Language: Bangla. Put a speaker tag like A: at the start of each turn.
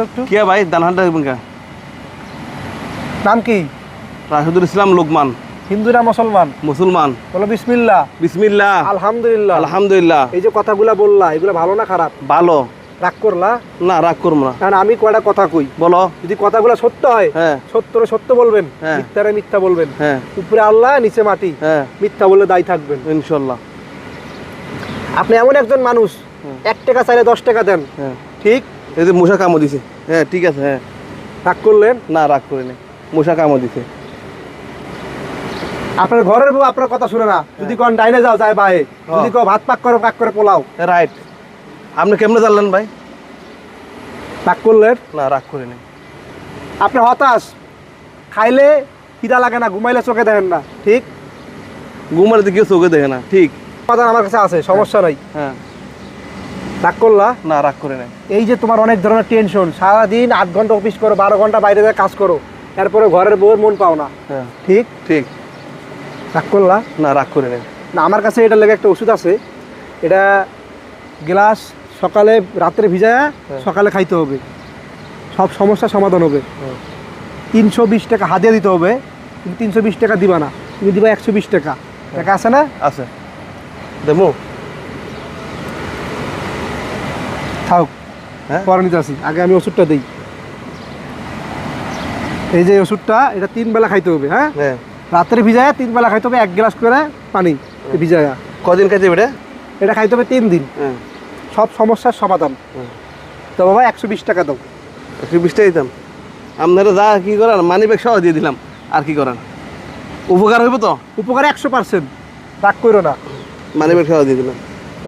A: একটু
B: কে ভাই দানহানটা দেখবেন কা?
A: নাম কি?
B: রাশেদুল ইসলাম লোকমান।
A: হিন্দু না মুসলমান?
B: মুসলমান।
A: বলো বিসমিল্লাহ।
B: বিসমিল্লাহ।
A: আলহামদুলিল্লাহ।
B: আলহামদুলিল্লাহ।
A: এই যে কথাগুলা বললা এগুলো ভালো না খারাপ?
B: ভালো।
A: রাগ করলা?
B: না রাগ করবো না।
A: কারণ আমি কয়টা কথা কই,
B: বলো।
A: যদি কথাগুলো সত্য হয়
B: হ্যাঁ
A: সত্যরে সত্য বলবেন,
B: হ্যাঁ।
A: মিথ্যারে মিথ্যা বলবেন।
B: হ্যাঁ
A: উপরে আল্লাহ নিচে মাটি,
B: হ্যাঁ
A: মিথ্যা বলে দায়ী থাকবেন
B: ইনশাল্লাহ।
A: আপনি এমন একজন মানুষ 1 টাকা চাইলে 10 টাকা দেন,
B: হ্যাঁ
A: ঠিক?
B: এই যে মশা কামড় দিছে। হ্যাঁ ঠিক আছে। হ্যাঁ
A: রাগ করলেন?
B: না রাগ করে নেই, মশা কামড় দিছে।
A: আপনার ঘরের বউ আপনার কথা শুনে না, যদি কোন ডাইনে যাও যায় বাহে, যদি কেউ ভাত পাক করে পোলাও।
B: রাইট। আপনি কেমনে জানলেন ভাই?
A: রাগ করলেন?
B: না রাগ করে নেই।
A: আপনি হতাশ, খাইলে খিদা লাগে না, ঘুমাইলে চোখে দেখেন না, ঠিক?
B: ঘুমারে তো কেউ চোখে দেখে না, ঠিক।
A: সমাধান আমার কাছে আছে, সমস্যা নাই।
B: হ্যাঁ
A: রাগ করলা?
B: না রাগ করে নেই।
A: এই যে তোমার অনেক ধরনের টেনশন, সারাদিন 8 ঘন্টা অফিস করো, 12 ঘন্টা বাইরে যায় কাজ করো, এরপরে ঘরের বউর মন পাও না,
B: হ্যাঁ
A: ঠিক?
B: ঠিক।
A: রাগ করলা?
B: না রাগ করে নেই।
A: না, আমার কাছে এটার লেগে একটা ওষুধ আছে, এটা গ্লাস সকালে রাত্রে ভিজায়া সকালে খাইতে হবে, সব সমস্যার সমাধান হবে। 320 টাকা হাদিয়া দিতে হবে, তুমি 320 টাকা দিবা না, তুমি দিবা 120 টাকা। টাকা আছে না?
B: আছে। দেবো?
A: থাক,
B: হ্যাঁ
A: পরে নিতে আসি, আগে আমি ওষুধটা দিই। এই যে ওষুধটা, এটা 3 বেলা খাইতে হবে। হ্যাঁ,
B: হ্যাঁ
A: রাত্রে ভিজায়া 3 বেলা খাইতে হবে, 1 গ্লাস করে পানি ভিজায়া।
B: কদিন খাইতে বেটা?
A: এটা খাইতে হবে 3 দিন,
B: হ্যাঁ
A: সব সমস্যার সমাধান। তো বাবা 120 টাকা দাও।
B: 120 টাকা দিতাম। আপনারা যা কি করার মানি ব্যাগ সহ দিয়ে দিলাম, আর কি করার? উপকার হইব তো?
A: উপকার 100%, রাগ করো না।
B: মানি ব্যাগ সহ দিয়ে দিলাম।